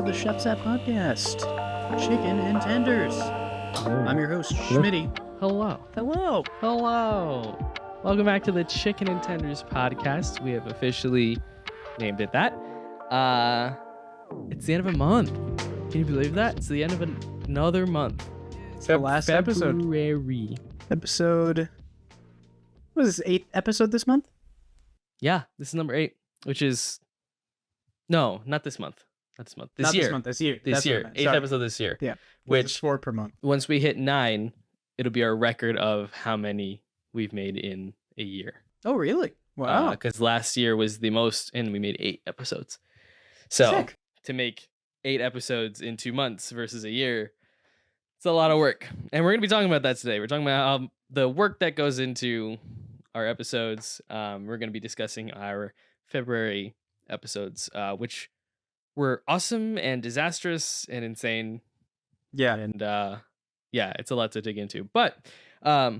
the Chef Satt podcast, Chicken and Tenders. I'm your host, Schmitty. Hello. Hello. Hello. Welcome back to the Chicken and Tenders podcast. We have officially named it that. It's the end of a month. Can you believe that? It's the end of another month. It's the last episode. February. Episode. What is this, 8th episode this month? Yeah, this is number 8, which is... No, not this month. Not this month. This year. This year. This year. 8th episode this year. Yeah. Which, 4 per month. once we hit 9, it'll be our record of how many we've made in a year. Oh, really? Wow. Because last year was the most, and we made 8 episodes. So Sick. to make 8 episodes in 2 months versus a year, it's a lot of work. And we're going to be talking about that today. We're talking about the work that goes into our episodes. We're going to be discussing our February episodes, which were awesome and disastrous and insane. Yeah. And yeah, it's a lot to dig into. But I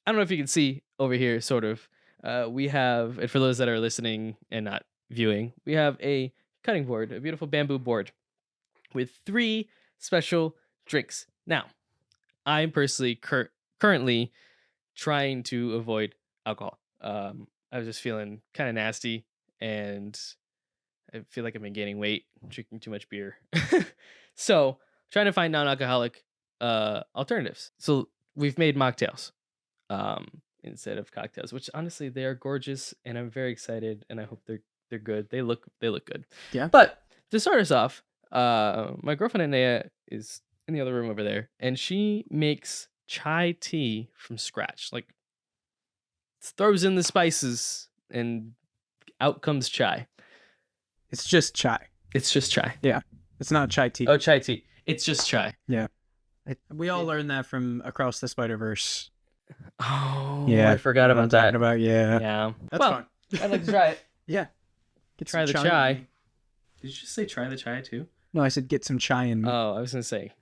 don't know if you can see over here, sort of. We have, and for those that are listening and not viewing, we have a cutting board, a beautiful bamboo board with 3 special drinks. Now, I'm personally currently trying to avoid alcohol. I was just feeling kind of nasty, and I feel like I've been gaining weight, drinking too much beer. So, trying to find non-alcoholic alternatives. So, we've made mocktails instead of cocktails, which honestly they are gorgeous, and I'm very excited, and I hope they're good. They look good. Yeah. But to start us off, my girlfriend Anaya is in the other room over there, and she makes chai tea from scratch. Like, throws in the spices, and out comes chai. It's just chai. It's just chai. Yeah. It's not chai tea. Oh, chai tea. It's just chai. Yeah. We all learned that from Across the Spider-Verse. Oh, Yeah. I forgot about that. Yeah. Yeah. That's well, fun. I'd like to try it. Yeah. Get Try some the chai. Did you just say try the chai too? No, I said get some chai in me. Oh, I was gonna say.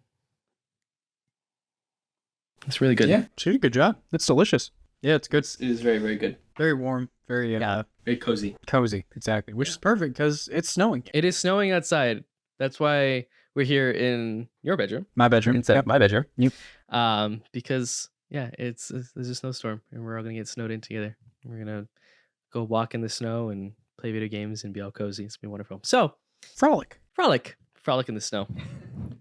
It's really good. Yeah, she did a good job. It's delicious. Yeah, it's good. It is very, very good. Very warm. Very Very cozy. cozy. Exactly. Which is perfect because it's snowing. It is snowing outside. That's why we're here in your bedroom. My bedroom. Instead of my bedroom. Yep. Because yeah, there's a snowstorm, and we're all gonna get snowed in together. We're gonna go walk in the snow and play video games and be all cozy. It's gonna be wonderful. So Frolic. frolic in the snow.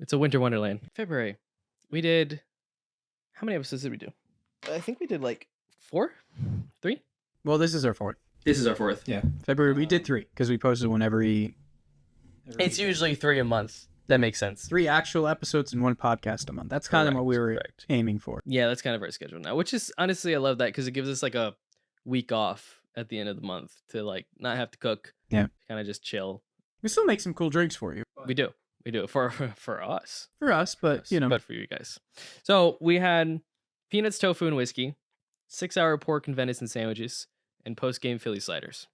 It's a winter wonderland. February, we did. How many episodes did we do? I think we did like 4, 3. Well, this is our 4th. This is our 4th. Yeah. February, we did 3 because we posted one every It's usually 3 a month. That makes sense. 3 actual episodes and 1 podcast a month. That's kind of what we were aiming for. Yeah, that's kind of our schedule now, which is honestly, I love that because it gives us like a week off at the end of the month to like not have to cook. Yeah. Kind of just chill. We still make some cool drinks for you. We do for us. For us, but you know. But for you guys. So we had peanuts, tofu, and whiskey, 6-hour pork and venison sandwiches, and post-game Philly sliders.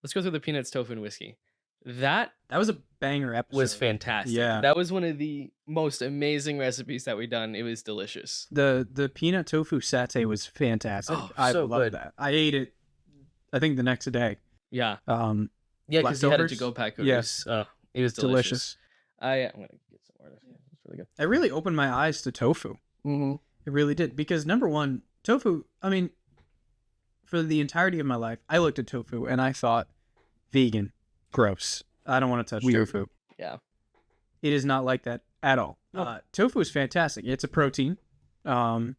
Let's go through the peanuts, tofu, and whiskey. That was a banger episode. was fantastic. Yeah. That was one of the most amazing recipes that we've done. It was delicious. The peanut tofu satay was fantastic. Oh, I so love good. that. I ate it, I think, the next day. Yeah. Yeah, because you had it leftovers? to go pack. Yes. It was delicious. Delicious. I'm going to get some more. It's really good. It really opened my eyes to tofu. Mm-hmm. It really did. Because number one, tofu, I mean, for the entirety of my life, I looked at tofu and I thought, vegan, gross. I don't want to touch tofu. Yeah. It is not like that at all. No. Tofu is fantastic. It's a protein. I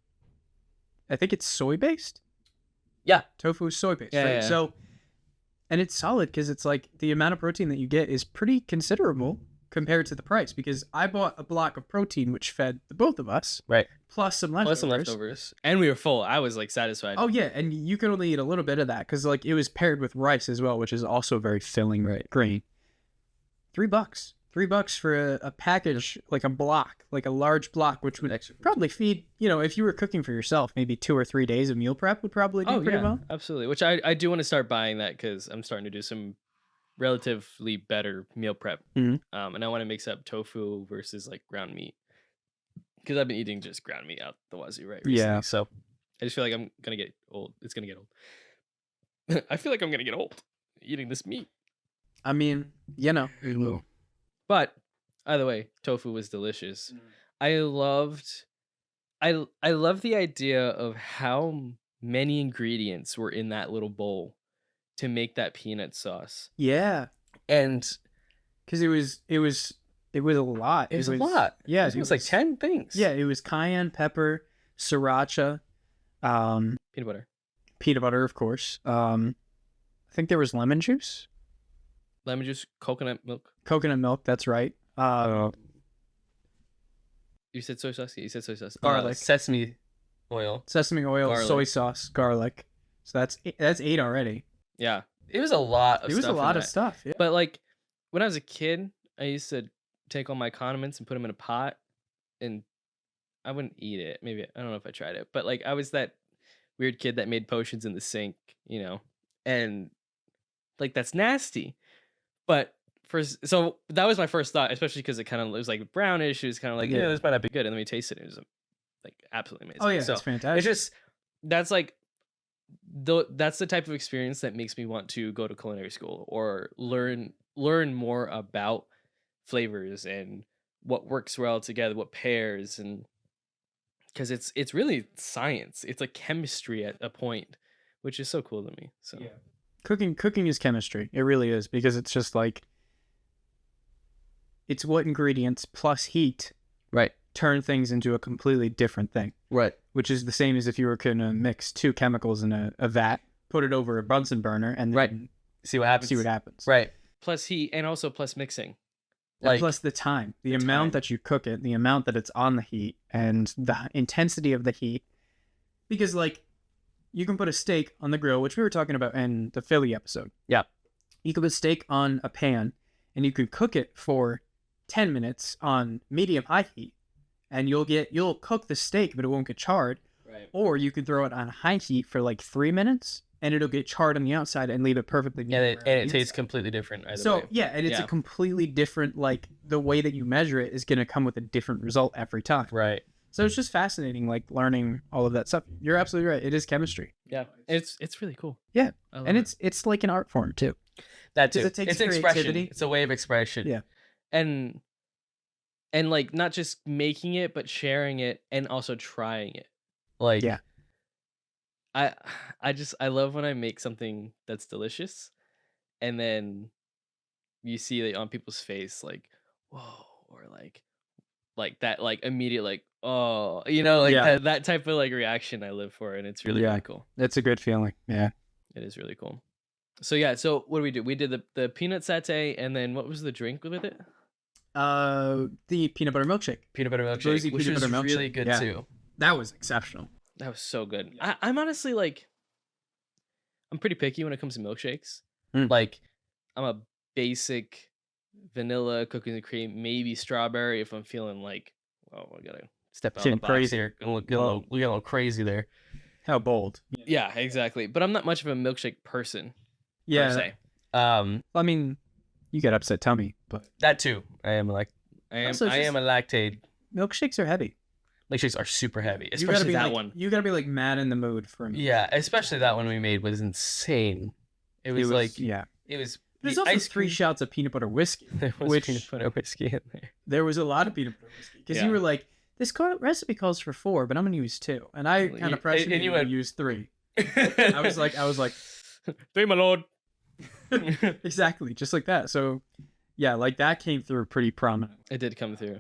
think it's soy-based. Yeah. Tofu is soy-based, Yeah, right? yeah. So, and it's solid because it's like the amount of protein that you get is pretty considerable compared to the price, because I bought a block of protein which fed the both of us. Right. Plus some leftovers. And we were full. I was like satisfied. Oh yeah, and you could only eat a little bit of that because like it was paired with rice as well, which is also very filling grain. $3. $3 for a package, like a block, like a large block, which would probably feed, if you were cooking for yourself, maybe 2 or 3 days of meal prep would probably do pretty well. Absolutely. Which I do want to start buying that because I'm starting to do some relatively better meal prep. Mhm. And I want to mix up tofu versus like ground meat because I've been eating just ground meat out the wazoo recently. Yeah. So I just feel like I'm going to get old. It's going to get old. I feel like I'm going to get old eating this meat. I mean, But either way, tofu was delicious. I loved I love the idea of how many ingredients were in that little bowl to make that peanut sauce. Yeah, And because it was a lot. it was a lot. Yeah, It was like 10 things. Yeah, it was cayenne pepper, sriracha, Peanut peanut butter, of course. I think there was lemon juice, coconut milk. coconut milk. That's right. You said soy sauce? Yeah, you said soy sauce. Garlic. Sesame oil. Sesame oil, Garlic. soy sauce, garlic. So that's 8 already. Yeah. It was a lot of It was stuff. a lot of stuff. Yeah. But like when I was a kid, I used to take all my condiments and put them in a pot, and I wouldn't eat it. Maybe I don't know if I tried it, but like I was that weird kid that made potions in the sink, and like that's nasty. But so that was my first thought, especially because it was like brownish. It was kind of like, Yeah. this might not be good. And then we tasted it. It was like absolutely amazing. Oh yeah, So it's fantastic. it's just that's like that's the type of experience that makes me want to go to culinary school or learn more about flavors and what works well together, what pairs, and because it's really science. It's like chemistry at a point, which is so cool to me. So Yeah. Cooking is chemistry. It really is, because it's just like it's what ingredients plus heat right, turn things into a completely different thing, right, which is the same as if you were going to mix two chemicals in a vat, put it over a Bunsen burner, and then Right. See what happens. Right. Plus heat and also plus mixing. And Like plus the time, the the amount time. that you cook it, the amount that it's on the heat, and the intensity of the heat. Because like you can put a steak on the grill, which we were talking about in the Philly episode. Yeah. You can put steak on a pan, and you can cook it for 10 minutes on medium high heat, and you'll cook the steak, but it won't get charred. Right. Or you can throw it on high heat for like 3 minutes, and it'll get charred on the outside and leave it perfectly. And medium it rare on the tastes inside. completely different either So way. yeah, and it's Yeah. a completely different, like the way that you measure it is going to come with a different result every time. Right. So it's just fascinating, like learning all of that stuff. You're absolutely right. It is chemistry. Yeah. It's really cool. Yeah. I love And it. it's like an art form too. that 'cause too. it takes It's expression. creativity. It's a way of expression. Yeah. And like not just making it, but sharing it and also trying it. Like Yeah. I love when I make something that's delicious and then you see it on people's face like, whoa, or like that like immediate like, oh, like Yeah. that type of like reaction I live for, and it's really Yeah. really cool. It's a good feeling. Yeah. It is really cool. So yeah, so what do? We did the peanut satay, and then what was the drink with it? The peanut butter milkshake. Peanut butter milkshake, Boozy which peanut was butter really milkshake. good Yeah. too. That was exceptional. That was so good. I'm honestly like, I'm pretty picky when it comes to milkshakes. Mm. Like, I'm a basic vanilla, cookies and cream, maybe strawberry if I'm feeling like, oh, I gotta step out of the Getting box crazy. here. Get a little crazy there. How bold. Yeah, exactly. But I'm not much of a milkshake person. Per Yeah. se. I mean, you got upset tummy, but That too. I am a lactate. milkshakes are heavy. Milkshakes are super heavy, You gotta especially be that like, one. You gotta be like mad in the mood for me. Yeah, especially that one we made was insane. It was like yeah. it was. There's the also ice 3 cream- shots of peanut butter whiskey. There was which- peanut butter whiskey in there. There was a lot of peanut butter whiskey because Yeah. you were like, this recipe calls for 4, but I'm gonna use 2, and I Well, kind you- of pressured and you you to went- use 3. I was like, 3, my lord. exactly, just like that. So, yeah, like that came through pretty prominent. It did come through.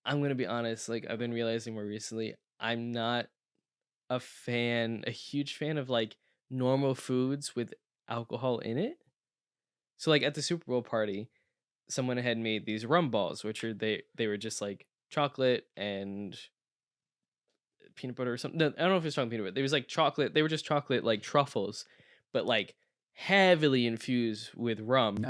I'm gonna be honest. Like I've been realizing more recently, I'm not a huge fan of like normal foods with alcohol in it. So like at the Super Bowl party, someone had made these rum balls, which are they were just like chocolate and peanut butter or something. No, I don't know if it's chocolate peanut butter. It was like chocolate. They were just chocolate like truffles, but like heavily infused with rum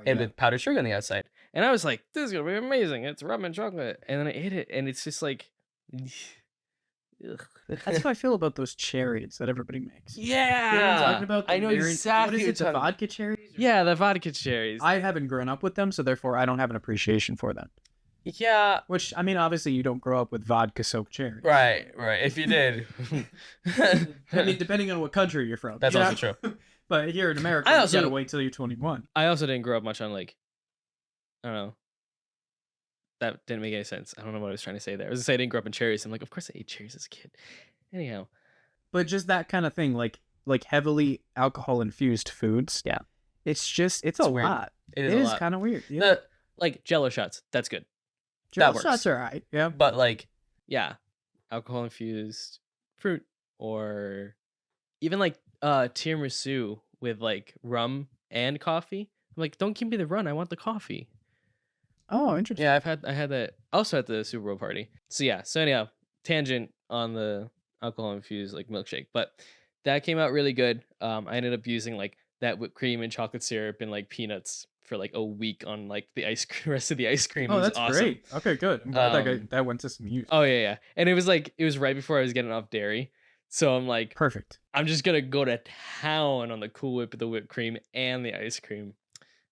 and with powdered sugar on the outside. And I was like, this is gonna be amazing. It's rum and chocolate. And then I ate it, and it's just like, ugh. That's how I feel about those cherries that everybody makes. Yeah, You know what I'm talking about? I know exactly What is what it, the you're talking- vodka cherries? Yeah, the vodka cherries. I haven't grown up with them, so therefore I don't have an appreciation for them. Yeah, Which, I mean, obviously you don't grow up with vodka-soaked cherries. right. If you did, I mean, depending on what country you're from. That's you also know? true. But here in America, I you also- gotta wait till you're 21. I also didn't grow up much on like, I don't know, that didn't make any sense. I don't know what I was trying to say there. I was gonna say I didn't grow up in cherries. I'm like, of course I ate cherries as a kid. Anyhow, But just that kind of thing, like heavily alcohol infused foods. Yeah. It's a It's weird. lot. it It is a is lot. kind of weird. Yeah. The like Jello shots, that's good. Jello works. shots are alright. Yeah. But like, yeah, alcohol infused fruit or even like tiramisu with like rum and coffee. I'm like, don't give me the rum. I want the coffee. Oh, interesting. Yeah, I had that also at the Super Bowl party. So yeah, so anyhow, tangent on the alcohol infused like milkshake, but that came out really good. I ended up using like that whipped cream and chocolate syrup and like peanuts for like a week on like the ice cream, rest of the ice cream. It Oh, was that's awesome. great. Okay, good. I'm glad that went to some use. Oh yeah, and it was right before I was getting off dairy, so I'm like, Perfect. I'm just gonna go to town on the Cool Whip, the whipped cream, and the ice cream,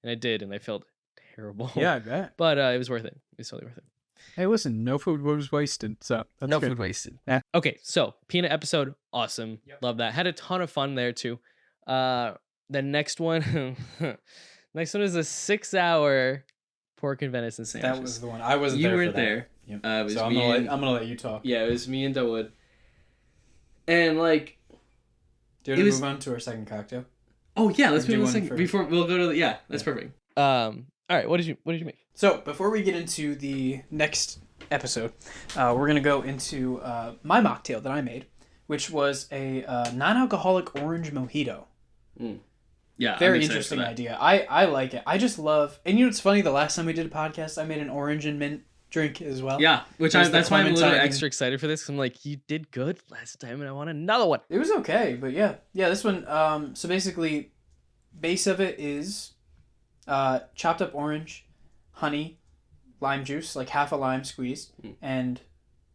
and I did, and I felt terrible. Yeah, I bet. but it was worth it. It was totally worth it. Hey, listen, no food was wasted, so that's No good. food wasted. Okay, so peanut episode, awesome, love that. Had a ton of fun there too. The next one, next one is a 6-hour pork and venison sandwich. That was the one. I wasn't You there. weren't for that. there. Yep. It was So I'm me and- gonna let you talk. Yeah, it was me and Dawood. And like, Do you It want to was- move on to our second cocktail? oh yeah, let's Or do move on one second for- before we'll go to the, yeah, that's Yeah. perfect. All right, what did you make? So before we get into the next episode, we're gonna go into my mocktail that I made, which was a non-alcoholic orange mojito. Yeah, Very interesting idea. I like it. I just love, and you know what's funny? The last time we did a podcast, I made an orange and mint drink as well. Yeah, which There's the that's why I'm a little clementine. extra excited for this. 'Cause I'm like, you did good last time, and I want another one. It was okay, but yeah. This one, so basically, base of it is chopped up orange, honey, lime juice, like half a lime squeezed, and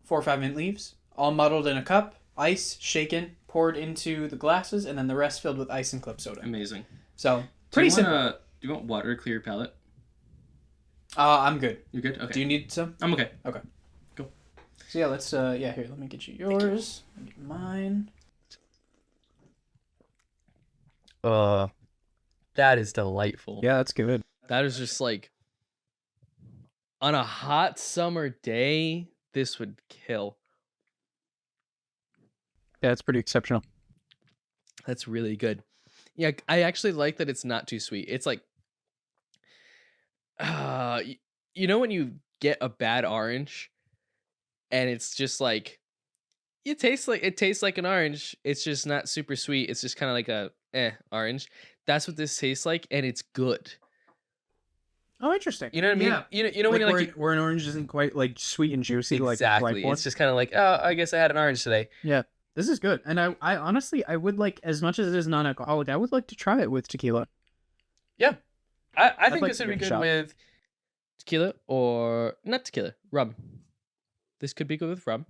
4 or 5 mint leaves, all muddled in a cup, ice, shaken, poured into the glasses, and then the rest filled with ice and club soda. Amazing. So, pretty simple. Do you want water to clear your palate? I'm good. You're good. Okay. Do you need some? I'm okay. So yeah, let's, here, let me get you yours. Let me get mine. That is delightful. Yeah, that's good. That is just like on a hot summer day, this would kill. Yeah, it's pretty exceptional. That's really good. Yeah, I actually like that it's not too sweet. It's like, you know when you get a bad orange, and it's just like, it tastes like an orange. It's just not super sweet. It's just kind of like a orange. That's what this tastes like, and it's good. Oh, interesting. You know what I mean? Yeah. You know when Like you're like, where an orange isn't quite like sweet and juicy like Exactly. ripe one. It's just kind of like, oh, I guess I had an orange today. This is good, and I honestly I would like, as much as it is non-alcoholic, I would like to try it with tequila. I think like this to would be give it a good shot. with. tequila or not tequila, rum. This could be good with rum.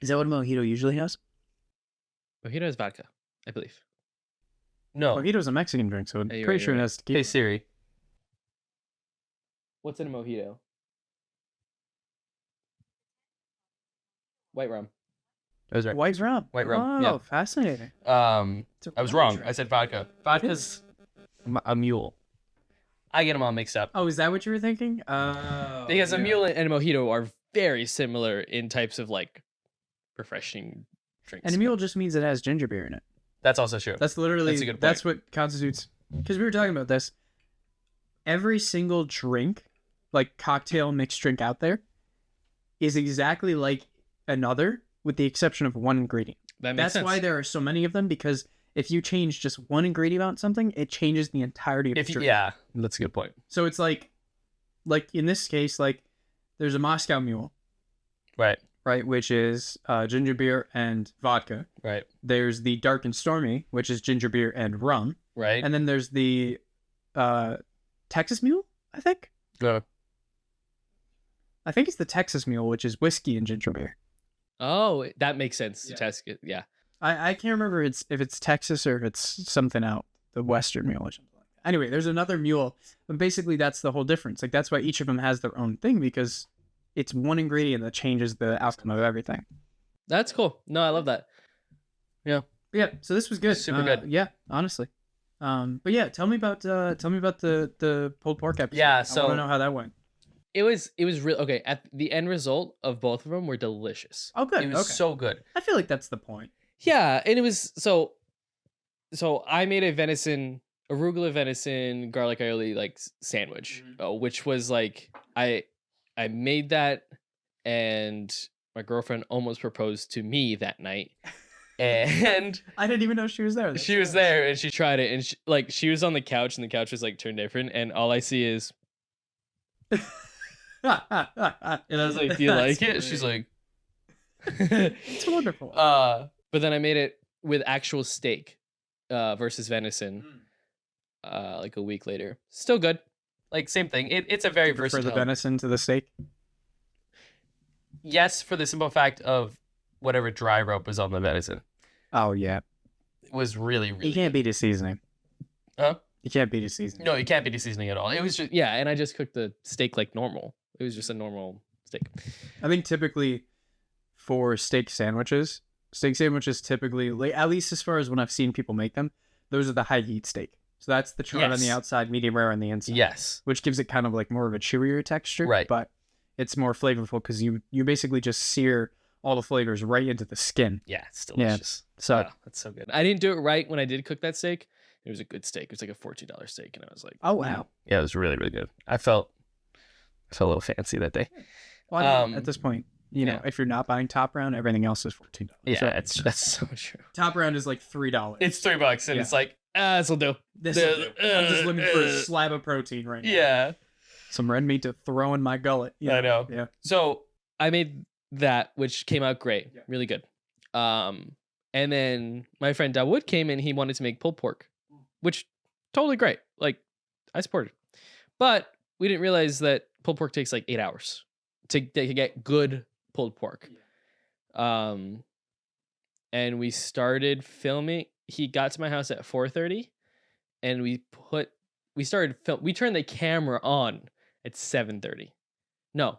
Is that what mojito usually has? Mojito is vodka, I believe. No. Mojito's a Mexican drink, so I'm Yeah, you're pretty right, sure you're it right. has tequila. Hey Siri. What's in a mojito? White rum. I was right. White rum. White rum, Oh, yeah. fascinating. I was wrong. drink. I said vodka. Vodka's a mule. I get them all mixed up. Oh, is that what you were thinking? Oh, Because a yeah. mule and a mojito are very similar in types of like refreshing drinks. And a mule just means it has ginger beer in it. That's also true. That's literally That's a good that's what constitutes. Because we were talking about this. Every single drink, like cocktail mixed drink out there, is exactly like another, with the exception of one ingredient. That makes That's sense. why there are so many of them, because if you change just one ingredient on something, it changes the entirety of the drink. Yeah, that's a good point. So it's like in this case, like there's a Moscow Mule, Right. right, which is ginger beer and vodka. Right. There's the Dark and Stormy, which is ginger beer and rum. Right. And then there's the Texas Mule, I think. I think it's the Texas Mule, which is whiskey and ginger beer. Oh, that makes sense to Yeah. test it. Yeah. I can't remember if it's Texas or if it's something out, the Western Mule or something like that. Anyway, there's another mule, but basically that's the whole difference. Like that's why each of them has their own thing, because it's one ingredient that changes the outcome of everything. That's cool. No, I love that. But yeah, so this was good. Super good. Yeah, honestly. But yeah, tell me about the pulled pork episode. Yeah, I so- want to know how that went. It was real okay. At the end result of both of them were delicious. Oh, good. It was Okay. so good. I feel like that's the point. Yeah, and it was so I made a arugula venison garlic aioli like sandwich, which was like I made that, and my girlfriend almost proposed to me that night, and I didn't even know she was there. That's she was nice. there and she tried it, and she was on the couch, and the couch was like turned different, and all I see is, and I was like, "Do you like it?" She's like, It's wonderful. but then I made it with actual steak versus venison like a week later. Still good. Like same thing. It's a very You prefer versatile. the venison to the steak? Yes, for the simple fact of whatever dry rub was on the venison. Oh yeah. It was really, really You can't beat his seasoning. Huh? You can't beat his seasoning. No, you can't be seasoning at all. It was just Yeah, and I just cooked the steak like normal. It was just a normal steak. I think typically for steak sandwiches typically, like, at least as far as when I've seen people make them, those are the high heat steak. So that's the charred on the Yes. outside, medium rare on the inside. yes. Which gives it kind of like more of a chewier texture. Right. But it's more flavorful because you basically just sear all the flavors right into the skin. Yeah, it's Yeah. delicious. So Oh, that's so good. I didn't do it right when I did cook that steak. It was a good steak. It was like a $14 steak, and I was like, oh wow. Yeah, it was really, really good. I felt a little fancy that day. Well, I mean, at this point, you know, yeah. if you're not buying top round, everything else is $14. Yeah, So that's so true. top round is like $3. it's $3 and Yeah. it's like This'll do. This I'm just looking for a slab of protein right now. yeah. Some red meat to throw in my gullet. Yeah. I know. Yeah. So I made that, which came out great, Yeah. really good. And then my friend Dawood came in. He wanted to make pulled pork, which totally great. Like, I supported, but we didn't realize that pulled pork takes like 8 hours to get good pulled pork. And we started filming. He got to my house at 4:30, and we turned the camera on at 7:30. No,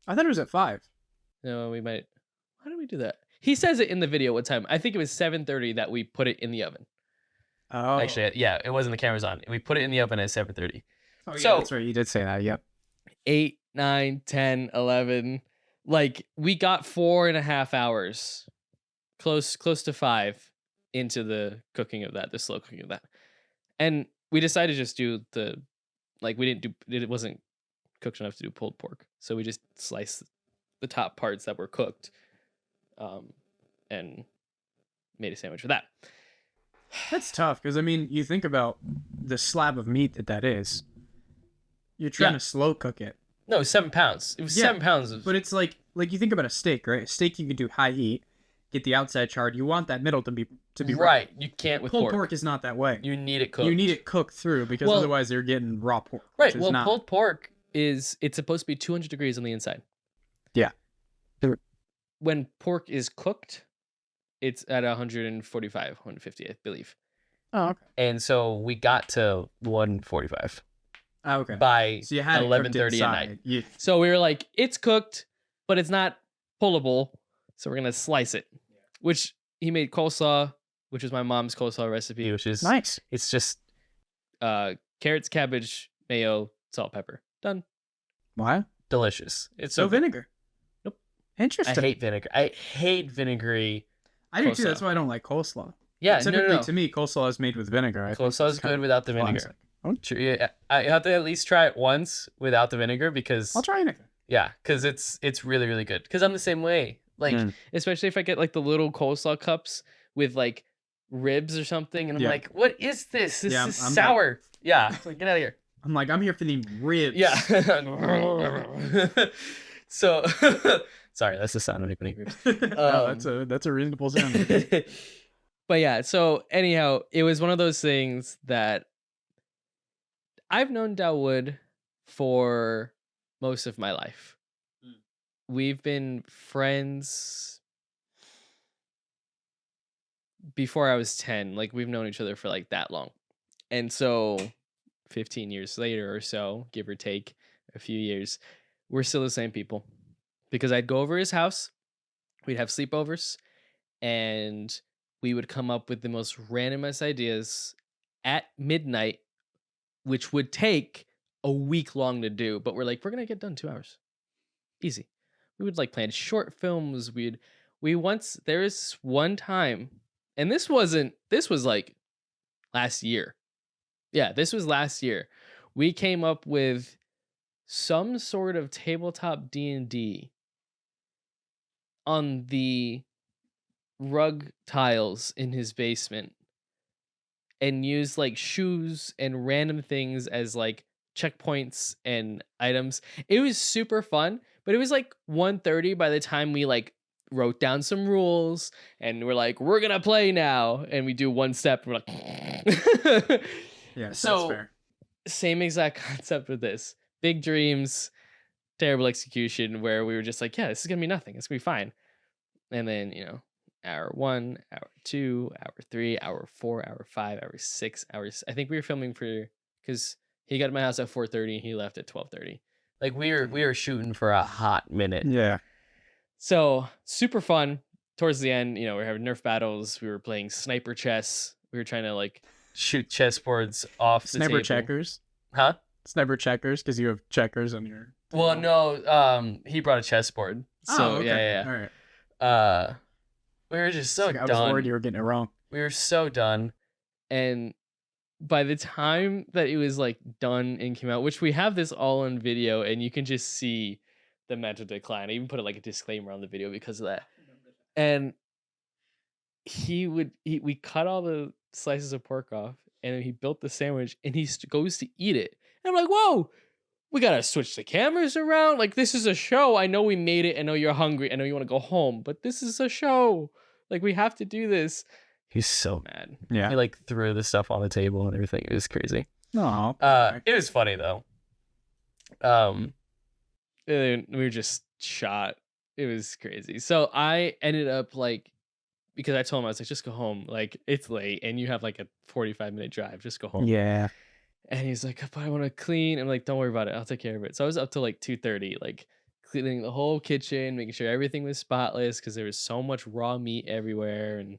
I thought it was at 5. No, we might. How did we do that? He says it in the video what time. I think it was 7:30 that we put it in the oven. Oh. actually, yeah, it wasn't the cameras on. We put it in the oven at 7:30. Oh, yeah, so- that's right. You did say that. Yep. 8, 9, 10, 11. Like, we got 4.5 hours, close to 5 into the cooking of that, the slow cooking of that. And we decided to just do it wasn't cooked enough to do pulled pork. So we just sliced the top parts that were cooked and made a sandwich for that. That's tough because, I mean, you think about the slab of meat that is. You're trying Yeah. to slow cook it. No, 7 pounds. It was Yeah, 7 pounds of But it's like you think about a steak, right? A steak you can do high heat, get the outside charred. You want that middle to be right. You can't with Pulled pork. pork is not that way. You need it cooked. You need it cooked through because Well- otherwise you're getting raw pork. Right. which is Well, not- pulled pork it's supposed to be 200 degrees on the inside. Yeah. When pork is cooked, it's at 145, 150, I believe. Oh, okay. And so we got to 145 Oh, okay. by So you had 11:30 at night. You, So we were like, it's cooked, but it's not pullable. So we're going to slice it, which he made coleslaw, which is my mom's coleslaw recipe. Which is nice. It's just Carrots, cabbage, mayo, salt, pepper. Done. Why? delicious. It's No so good. vinegar. Nope. I Interesting. hate vinegar. I hate vinegary. I do too. coleslaw. That's why I don't like coleslaw. Yeah, Typically, no. to me, coleslaw is made with vinegar. I think Coleslaw it's is kind good of without the vinegar. classic. Oh, True, yeah, I have to at least try it once without the vinegar because I'll try anything. yeah, because it's really really good. Because I'm the same way. Like Mm. Especially if I get like the little coleslaw cups with like ribs or something. And I'm Yeah. like, what is this? This Yeah, is I'm sour. Yeah, it's like, get out of here. I'm like, I'm here for the ribs. Yeah. So sorry, that's the sound of opening ribs. No, that's a reasonable sound. But yeah, so anyhow, it was one of those things that I've known Dawood for most of my life. We've been friends before I was 10. Like, we've known each other for like that long. And so 15 years later or so, give or take a few years, we're still the same people. Because I'd go over his house, we'd have sleepovers, and we would come up with the most randomest ideas at midnight, which would take a week long to do, but we're like, we're gonna get done 2 hours, easy. We would like plan short films. There was one time, and this was like last year. Yeah, this was last year. We came up with some sort of tabletop D&D on the rug tiles in his basement and used like shoes and random things as like checkpoints and items. It was super fun, but it was like 1:30 by the time we like wrote down some rules and we're like, we're gonna play now, and we do one step and we're like Yeah, so that's fair. same exact concept with this. Big dreams, terrible execution, where we were just like, yeah, this is gonna be nothing, it's gonna be fine. And then, hour 1, hour 2, hour 3, hour 4, hour 5, hour 6 hours. I think we were filming because he got to my house at 4:30 and he left at 12:30. Like we were shooting for a hot minute. Yeah. So super fun. Towards the end, we were having Nerf battles. We were playing sniper chess. We were trying to like Shoot chessboards off the Sniper table. checkers. Huh? Sniper checkers, because you have checkers on your. Well, no. He brought a chessboard. So okay. yeah. All right. We were just so I was done. worried you were getting it wrong. We were so done. And by the time that it was like done and came out, which we have this all on video, and you can just see the mental decline. I even put like a disclaimer on the video because of that. And we cut all the slices of pork off, and then he built the sandwich, and he goes to eat it. And I'm like, whoa, we gotta switch the cameras around. Like, this is a show. I know we made it. I know you're hungry. I know you want to go home, but this is a show. Like, we have to do this. He's so mad. Yeah. He like threw the stuff on the table and everything. It was crazy. No. It was funny though. And then we were just shot. It was crazy. So I ended up like, because I told him, I was like, just go home. Like, it's late and you have like a 45-minute drive. Just go home. Yeah. And he's like, but I want to clean. I'm like, don't worry about it. I'll take care of it. So I was up till like 2:30, like cleaning the whole kitchen, making sure everything was spotless because there was so much raw meat everywhere and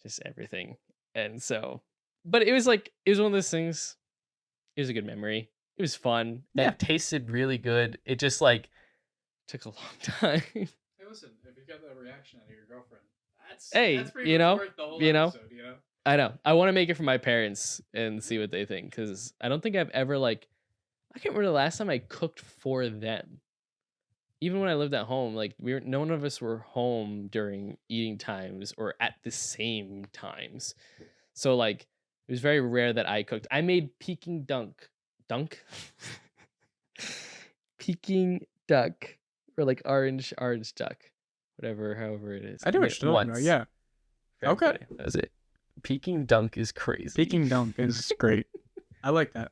just everything. And so, but it was one of those things. It was a good memory. It was fun. It tasted really good. It just like Took a long time. Hey, listen, if you got that reaction out of your girlfriend, Hey, pretty much worth the whole episode, I know. I want to make it for my parents and see what they think, because I don't think I've ever I can't remember the last time I cooked for them. Even when I lived at home, like none of us were home during eating times or at the same times. So like it was very rare that I cooked. I made Peking dunk, Peking duck, or like orange duck, however it is. I do what you're talking about. Yeah. Very Okay. funny. That was it. Peking dunk is crazy. Peking dunk is great. I like that.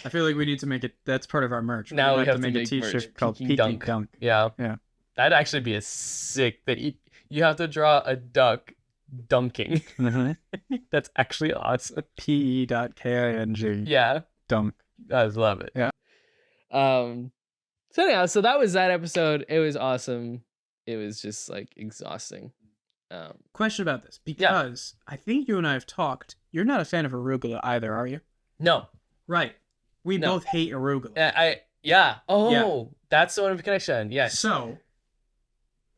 I feel like we need to make it. That's part of our merch. Now we have to make a make t-shirt merch. called Peking Peking dunk. dunk. Yeah. Yeah. That'd actually be a sick that you have to draw a duck dunking. That's actually awesome. P.King. Yeah. Dunk. I love it. Yeah. So anyhow, so that was that episode. It was awesome. It was just like exhausting. Question about this, because I think you and I have talked. You're not a fan of arugula either, are you? No. Right. We No. both hate arugula. Oh, that's the one of connection. Yes. So,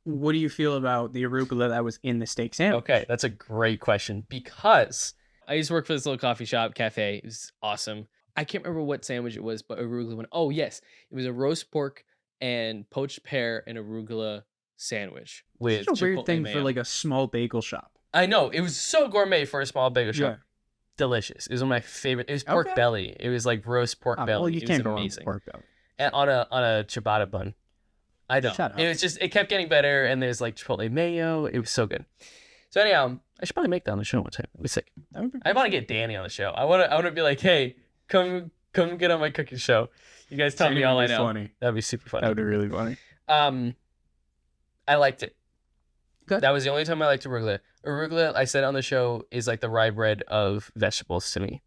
what do you feel about the arugula that was in the steak sandwich? Okay, that's a great question because I used to work for this little coffee shop cafe. It was awesome. I can't remember what sandwich it was, but arugula went. Oh yes, it was a roast pork and poached pear and arugula sandwich. with It's a weird Chipotle thing mayo. for like a small bagel shop. I know it was so gourmet for a small bagel shop. Yeah. Delicious. It was one of my favorite. It was pork Okay. belly. It was like roast pork belly. Well, you It was can't go wrong with amazing. pork belly. And on a ciabatta bun. I know. Shut up. It was just, it kept getting better, and there's like chipotle mayo. It was so good. So anyhow, I should probably make that on the show one time. It was sick. That would be I want to get Danny on the show. I want to be like, hey, come get on my cooking show. You guys tell me all I know. Funny. That'd be super fun. That would be really funny. I liked it. Good. That was the only time I liked arugula. Arugula, I said on the show, is like the rye bread of vegetables to me.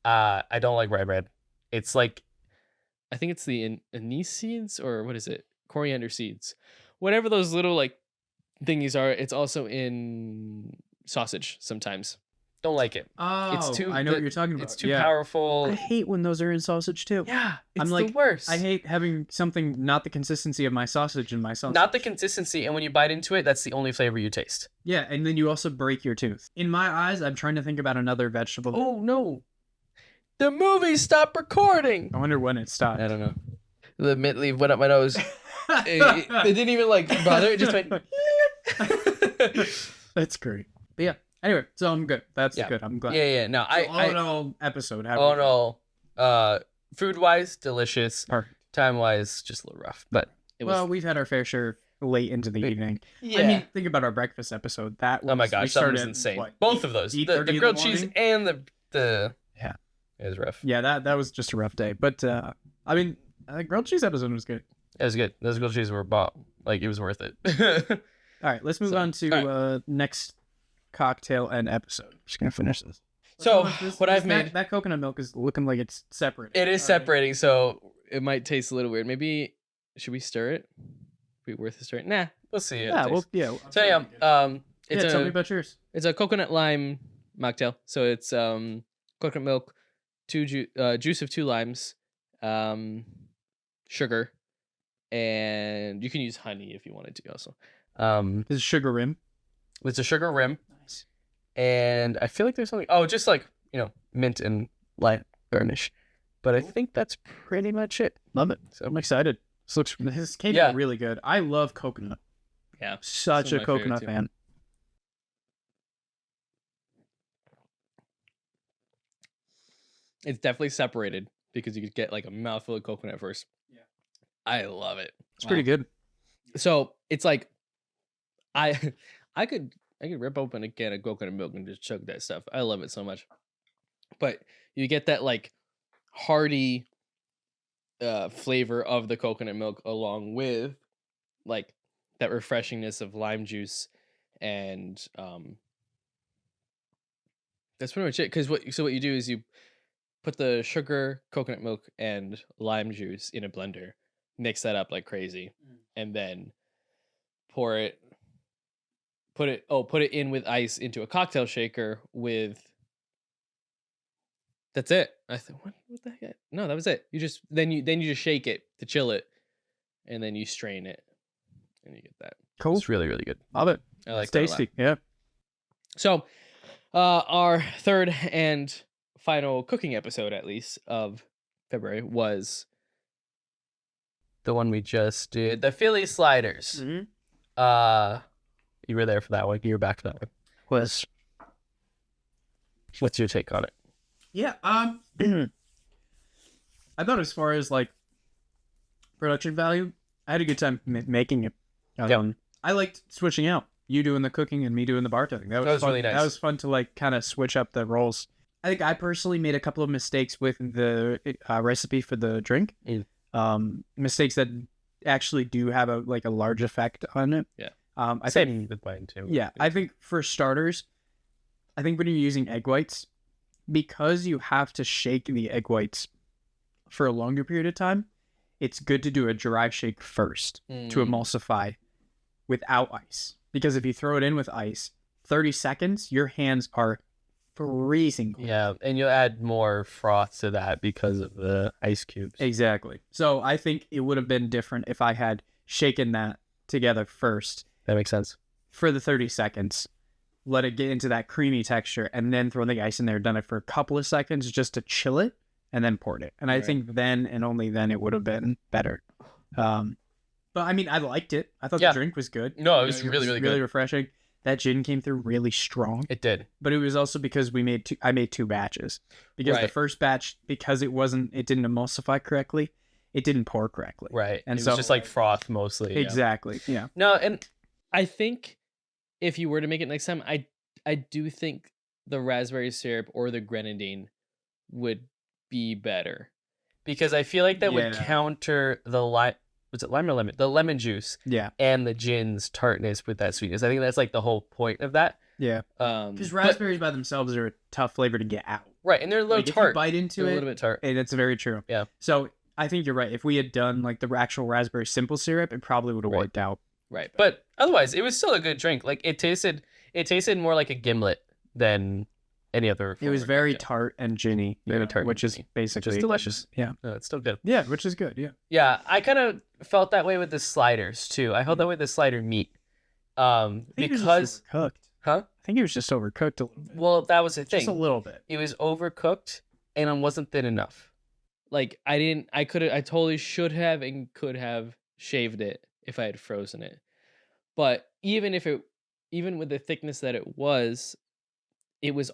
I don't like rye bread. It's like, I think it's the anise seeds, or what is it? Coriander seeds. Whatever those little like thingies are, it's also in sausage sometimes. Don't like it. Oh, too- I know what you're talking about. It's too Yeah. powerful. I hate when those are in sausage too. Yeah, it's I'm the like, worst. I hate having something not the consistency of my sausage in my sausage. Not the consistency, and when you bite into it, that's the only flavor you taste. Yeah, and then you also break your tooth. In my eyes, I'm trying to think about another vegetable. Oh no, the movie stopped recording. I wonder when it stopped. I don't know. The mint leaf went up my nose. it didn't even like bother. It just went. That's great. But yeah. Anyway, so I'm good. That's Yeah. good. I'm glad. Yeah. No, So all in all, episode. all in all, food wise, delicious. Perfect. Time wise, just a little rough, but it was. Well, we've had our fair share late into the evening. Yeah. I mean, think about our breakfast episode. That was, Oh my we gosh, that started was at, insane. what, Both of those, the 8:30 in the grilled cheese morning? and the Yeah. it was rough. Yeah, that was just a rough day. But I mean, the grilled cheese episode was good. It was good. Those grilled cheese were bought. Like it was worth it. All right, let's move So, on to all next cocktail and episode. Just gonna finish this. So, what I've that, made- that coconut milk is looking like it's separate. It is separating, so It might taste a little weird. Maybe should we stir it? Be worth a stir? Nah. we'll see. Yeah, well, yeah. So yeah, it's Yeah, tell me a about yours. It's a coconut lime mocktail. So it's coconut milk, juice of 2 limes, sugar, and you can use honey if you wanted to also. This is sugar rim. it's a sugar rim, Nice. and I feel like there's something. Oh, just like mint and lime garnish, but I think that's pretty much it. Love it. So I'm excited. This came Yeah. out really good. I love coconut. Yeah. Such Some a of my favorite, coconut too. fan. It's definitely separated because you could get like a mouthful of coconut first. Yeah. I love it. It's pretty good. So it's like I I could rip open a can of coconut milk and just chug that stuff. I love it so much. But you get that like hearty flavor of the coconut milk along with like that refreshingness of lime juice and that's pretty much it. Because what you do is you put the sugar, coconut milk, and lime juice in a blender, mix that up like crazy, and then put it in with ice into a cocktail shaker with. That's it. I thought, what the heck? No, that was it. You just then you just shake it to chill it, and then you strain it, and you get that. Cool. it's really really good. Love it. I like It's that a lot. tasty. Yeah. So, our third and final cooking episode, at least of February, was The one we just did, the Philly sliders. Mm-hmm. You were there for that one. You were back for that one. Was What's your take on it? yeah. I thought as far as like production value, I had a good time making it. I liked switching out. You doing the cooking and me doing the bartending. That was fun. really nice. That was fun to like kind of switch up the roles. I think I personally made a couple of mistakes with the recipe for the drink. Mistakes that actually do have a large effect on it. Yeah. I think Same with mine too. yeah, I think for starters, I think when you're using egg whites, because you have to shake the egg whites for a longer period of time, it's good to do a dry shake first to emulsify without ice. Because if you throw it in with ice, 30 seconds, your hands are freezing cold. Yeah, and you'll add more froth to that because of the ice cubes. Exactly. So I think it would have been different if I had shaken that together first That makes sense. for the 30 seconds, let it get into that creamy texture, and then throw the ice in there, done it for a couple of seconds just to chill it, and then poured it. And I Right. think then and only then it would have been better. But I mean, I liked it. I thought Yeah. the drink was good. No, it was really, really good. refreshing. That gin came through really strong, It did. but it was also because I made 2 batches. Because the Right. first batch, because it didn't emulsify correctly, it didn't pour correctly. Right. And it so- was just like froth mostly. Yeah. Exactly. Yeah. No, and I think if you were to make it next time, I do think the raspberry syrup or the grenadine would be better. because I feel like that would Yeah. counter the lime. Was it lime or lemon? The lemon juice Yeah. and the gin's tartness with that sweetness. I think that's like the whole point of that. Yeah. Because raspberries by themselves are a tough flavor to get out. Right, and they're a little Like, if you tart. bite into They're a it, little bit tart. and it's very true. Yeah. So I think you're right. If we had done like the actual raspberry simple syrup, it probably would have Right. worked out. right. But otherwise, it was still a good drink. Like it tasted more like a gimlet than any other. It was forward very cocktail. tart and ginny, Very tart and which is ginny, basically which is delicious. Yeah, It's still good. yeah, which is good. Yeah, Yeah, I kind of felt that way with the sliders too. I felt that way with the slider meat. I think it was Because just overcooked. huh? I think it was just overcooked a little bit. Well, that was the thing. Just a little bit. It was overcooked and it wasn't thin enough. Like I totally should have and could have shaved it if I had frozen it. But even with the thickness that it was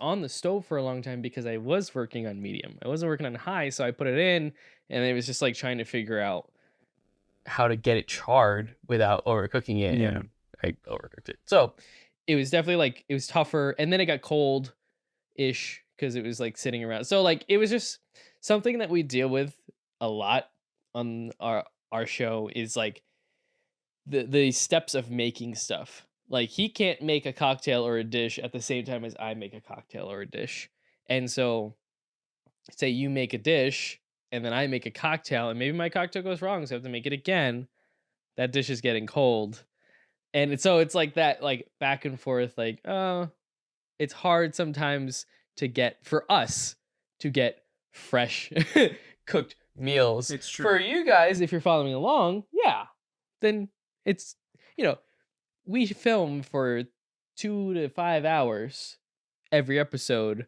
on the stove for a long time because I was working on medium. I wasn't working on high, so I put it in and it was just like trying to figure out How to get it charred without overcooking it. Yeah. And I overcooked it. So it was definitely like it was tougher, and then it got cold ish because it was like sitting around. So like it was just something that we deal with a lot on our show is like the steps of making stuff. Like he can't make a cocktail or a dish at the same time as I make a cocktail or a dish. And so say you make a dish and then I make a cocktail and maybe my cocktail goes wrong, so I have to make it again. That dish is getting cold. And it's like that, like back and forth, like, it's hard sometimes for us to get fresh cooked meals. It's true. For you guys, if you're following along, yeah, then it's, we film for 2 to 5 hours every episode,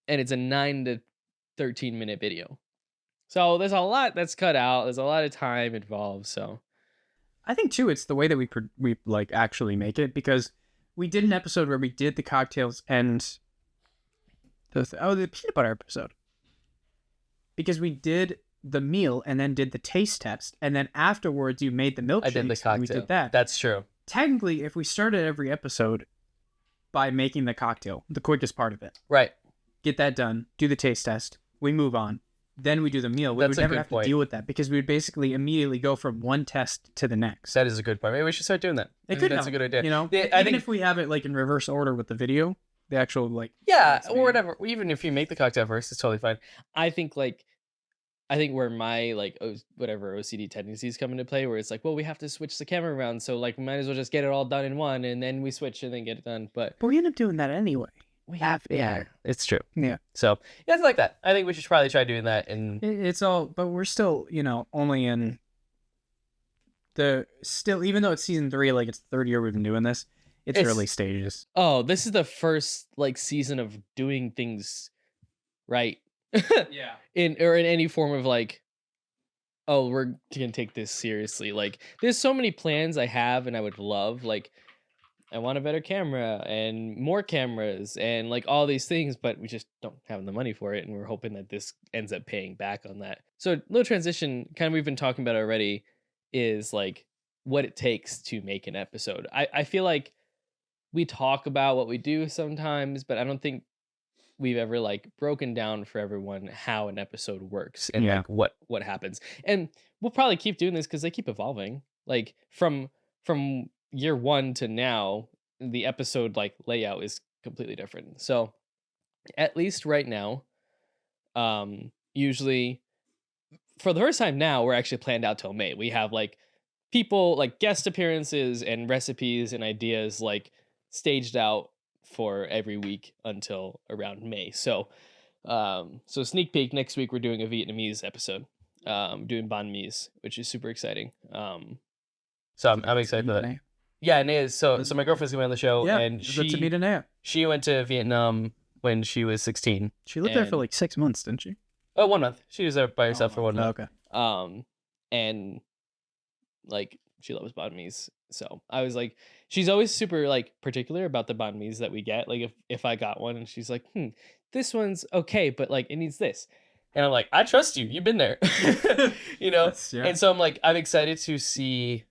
and it's a 9 to 13 minute video. So there's a lot that's cut out. There's a lot of time involved. So I think too, it's the way that we like actually make it, because we did an episode where we did the cocktails and the peanut butter episode, because we did the meal and then did the taste test, and then afterwards you made the milkshakes. I did the cocktail. And we did that. That's true. Technically, if we started every episode by making the cocktail, the quickest part of it, Right. get that done, do the taste test, we move on, then we do the meal. We That's would a never good have point. to deal with that, because we would basically immediately go from one test to the next. That is a good point. Maybe we should start doing that. I think that's a good idea. I Even think if we have it like in reverse order with the video, the actual like. yeah, That's or whatever. Even if you make the cocktail first, it's totally fine. I think where my whatever OCD tendencies come into play, where it's like, well, we have to switch the camera around, so like we might as well just get it all done in one, and then we switch and then get it done. But we end up doing that anyway. we have It's true. Yeah. So yeah, it's like that. I think we should probably try doing that. And It's all, but we're still, only in even though it's season 3, like it's the third year we've been doing this, it's early stages. Oh, this is the first like season of doing things right. Yeah. in any form of like, oh, we're gonna take this seriously. Like there's so many plans I have and I would love, like I want a better camera and more cameras and like all these things, but we just don't have the money for it, and we're hoping that this ends up paying back on that. So little transition, kind of we've been talking about already, is like what it takes to make an episode. I feel like we talk about what we do sometimes, but I don't think we've ever like broken down for everyone how an episode works and Yeah. like what happens. And we'll probably keep doing this because they keep evolving. Like from year 1 to now, the episode like layout is completely different. So at least right now, usually for the first time now, we're actually planned out till May. We have like people like guest appearances and recipes and ideas like staged out for every week until around May. So sneak peek, next week we're doing a Vietnamese episode, doing banh mi's, which is super exciting. so I'm excited for that. Yeah, and it is. So my girlfriend's gonna be on the show, Yeah, and good to meet Anaya. she went to Vietnam when she was 16. She lived there for And- like 6 months, didn't she? Oh, 1 month. She was there by herself for 1 month. Okay. And like she loves banh mi's. So I was like, she's always super like particular about the banh mi's that we get. Like if I got one and she's like, this one's okay, but like it needs this. And I'm like, I trust you. You've been there. That's- yeah. And so I'm like, I'm excited to see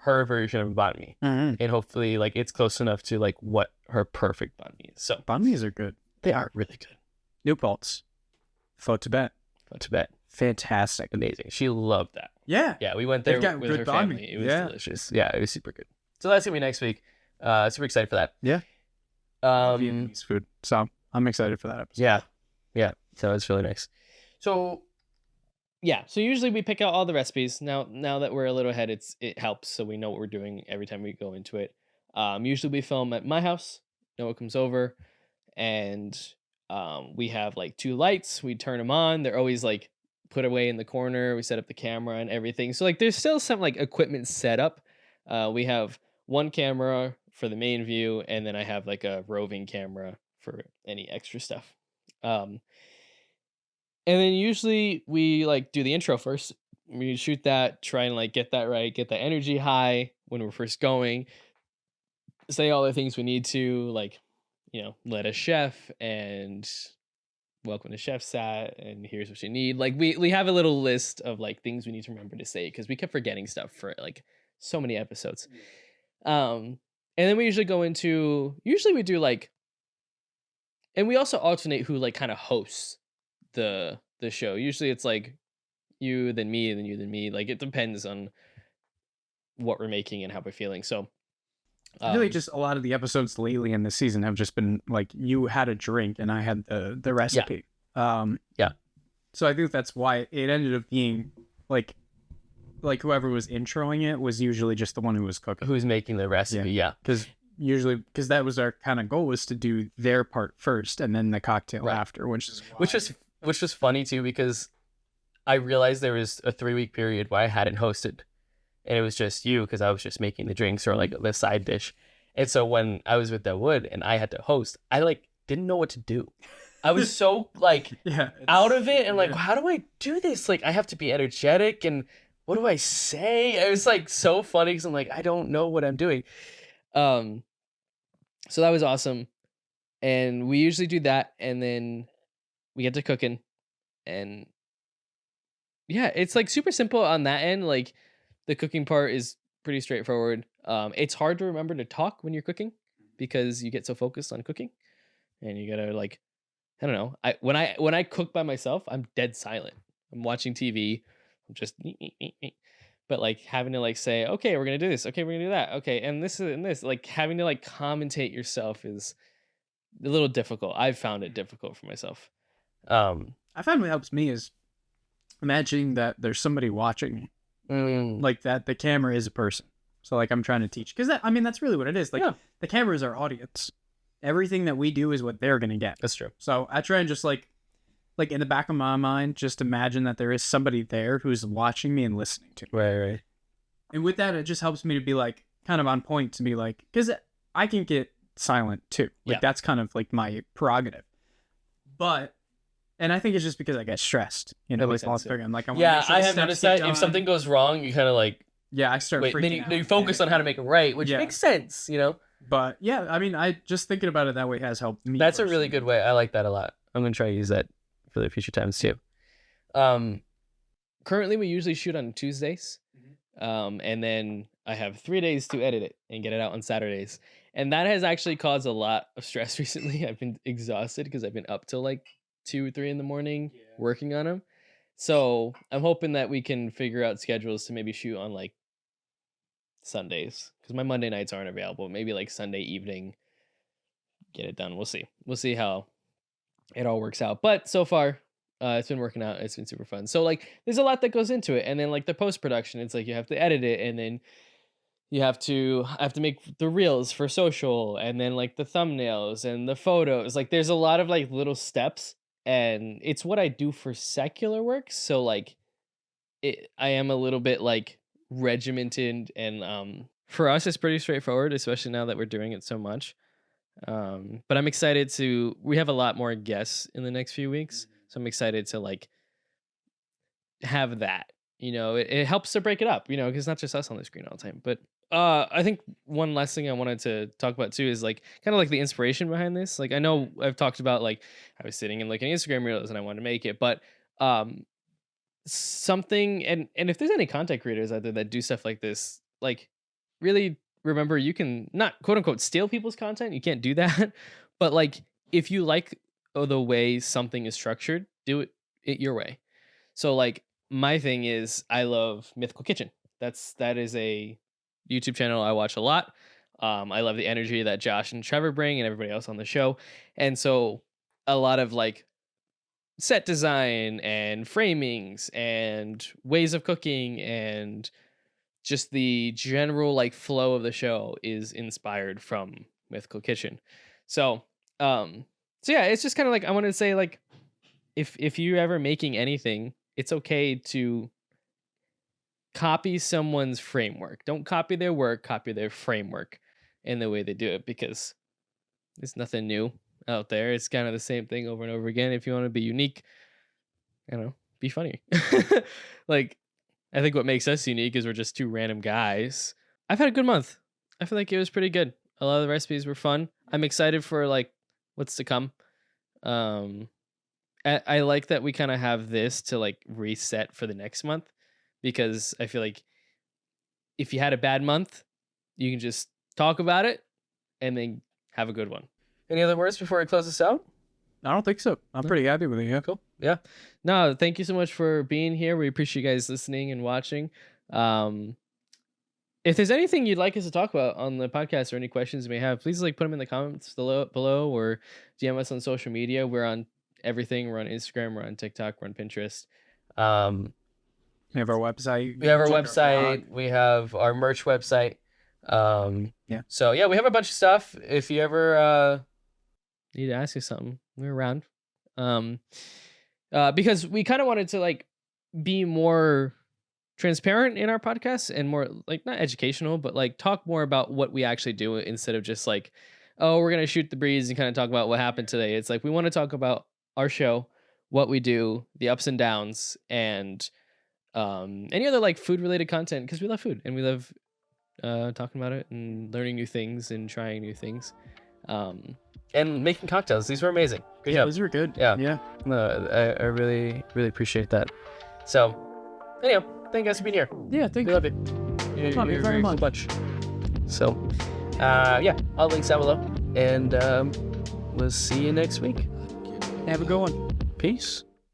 her version of banh mi. Mhm. And hopefully like it's close enough to like what her perfect banh mi is. So Banh mi's are good. they are really good. New Paltz. Pho Tibet. But Tibet, Fantastic. amazing. She loved that. Yeah. Yeah, we went there They've got with good her banh mi. family. It was Yeah. delicious. Yeah, it was super good. So that's gonna be next week. Super excited for that. Yeah. Um, Vietnamese food. So I'm excited for that episode. yeah. So it's really nice. So Yeah, so usually we pick out all the recipes. Now that we're a little ahead, it helps, so we know what we're doing every time we go into it. Usually we film at my house. Noah comes over, and We have like 2 lights. We turn them on. They're always like put away in the corner. We set up the camera and everything. So like there's still some like equipment set up. We have one camera for the main view, and then I have like a roving camera for any extra stuff. Um, and then usually we like do the intro first. We shoot that, try and like get that right, get the energy high when we're first going, say all the things we need to, like, let us chef and welcome to Chef Satt and here's what you need. Like we have a little list of like things we need to remember to say because we kept forgetting stuff for like so many episodes. And then we usually we do like, and we also alternate who like kind of hosts the show. Usually it's like you, then me, then you, then me. Like it depends on what we're making and how we're feeling. So I feel like just a lot of the episodes lately in this season have just been like you had a drink and I had the recipe. Yeah. So I think that's why it ended up being like whoever was introing it was usually just the one who was cooking. Who's making the recipe? Yeah. Because that was our kind of goal, was to do their part first and then the cocktail after, which was funny too, because I realized there was a 3-week period where I hadn't hosted. And it was just you, because I was just making the drinks or like the side dish. And so when I was with Wood and I had to host, I like didn't know what to do. I was so like out of it and like, how do I do this? Like I have to be energetic and what do I say? It was like so funny because I'm like, I don't know what I'm doing. So that was awesome. And we usually do that and then we get to cooking. And yeah, it's like super simple on that end. Like the cooking part is pretty straightforward. It's hard to remember to talk when you're cooking because you get so focused on cooking, and you gotta like, I don't know. When I cook by myself, I'm dead silent. I'm watching TV. I'm just, but like having to like say, okay, we're gonna do this. Okay, we're gonna do that. Okay, and this, like having to like commentate yourself is a little difficult. I've found it difficult for myself. I find what helps me is imagining that there's somebody watching me. Like that the camera is a person, so like I'm trying to teach, because that's really what it is. Like the camera is our audience. Everything that we do is what they're gonna get. That's true. So I try and just like in the back of my mind, just imagine that there is somebody there who's watching me and listening to me. Right. And with that, it just helps me to be like kind of on point, to be like, because I can get silent too. Like that's kind of like my prerogative. And I think it's just because I get stressed, I'm like, I have noticed that if something goes wrong, you kind of like, I start freaking out. Then you focus on how to make it right, which makes sense, But yeah, I just thinking about it that way has helped me. That's personally a really good way. I like that a lot. I'm gonna try to use that for the future times too. Currently, we usually shoot on Tuesdays, and then I have 3 days to edit it and get it out on Saturdays, and that has actually caused a lot of stress recently. I've been exhausted because I've been up till like 2 or 3 in the morning working on them. So I'm hoping that we can figure out schedules to maybe shoot on like Sundays, because my Monday nights aren't available. Maybe like Sunday evening, get it done. We'll see how it all works out. But so far, it's been working out. It's been super fun. So like there's a lot that goes into it. And then like the post-production, it's like you have to edit it, and then I have to make the reels for social, and then like the thumbnails and the photos. Like there's a lot of like little steps, and it's what I do for secular work. So like I am a little bit like regimented, and for us it's pretty straightforward, especially now that we're doing it so much. But I'm excited we have a lot more guests in the next few weeks. So I'm excited to like have that, it helps to break it up, because it's not just us on the screen all the time. But I think one last thing I wanted to talk about too is like kind of like the inspiration behind this. Like I know I've talked about like I was sitting in like an Instagram reels and I wanted to make it, but something, and if there's any content creators out there that do stuff like this, like really remember, you can not quote unquote steal people's content. You can't do that. But like if you like the way something is structured, do it your way. So like my thing is I love Mythical Kitchen. That is a YouTube channel I watch a lot. I love the energy that Josh and Trevor bring and everybody else on the show. And so a lot of like set design and framings and ways of cooking and just the general like flow of the show is inspired from Mythical Kitchen. So So yeah, it's just kind of like I wanted to say like if you're ever making anything, it's okay to copy someone's framework. Don't copy their work, copy their framework and the way they do it, because there's nothing new out there. It's kind of the same thing over and over again. If you want to be unique, you know, be funny. Like, I think what makes us unique is we're just two random guys. I've had a good month. I feel like it was pretty good. A lot of the recipes were fun. I'm excited for like what's to come. I like that we kind of have this to like reset for the next month, because I feel like if you had a bad month, you can just talk about it and then have a good one. Any other words before I close this out? I don't think so. I'm pretty happy with it. Yeah. Cool. Yeah. No, thank you so much for being here. We appreciate you guys listening and watching. If there's anything you'd like us to talk about on the podcast or any questions you may have, please like put them in the comments below or DM us on social media. We're on everything. We're on Instagram. We're on TikTok. We're on Pinterest. We have our website. We have our website. We have our merch website. Yeah. So yeah, we have a bunch of stuff. If you ever Need to ask you something. We're around. Because we kind of wanted to like be more transparent in our podcast and more like not educational, but like talk more about what we actually do instead of just like, oh, we're gonna shoot the breeze and kind of talk about what happened today. It's like we want to talk about our show, what we do, the ups and downs, and any other like food related content, because we love food and we love talking about it and learning new things and trying new things. And making cocktails. These were amazing. Good job. Those were good. Yeah. Yeah. No, I really, really appreciate that. So, anyhow, thank you guys for being here. Yeah. Thank We you. love you. Love you very cool bunch. So, yeah, all links down below. And we'll see you next week. Have a good one. Peace.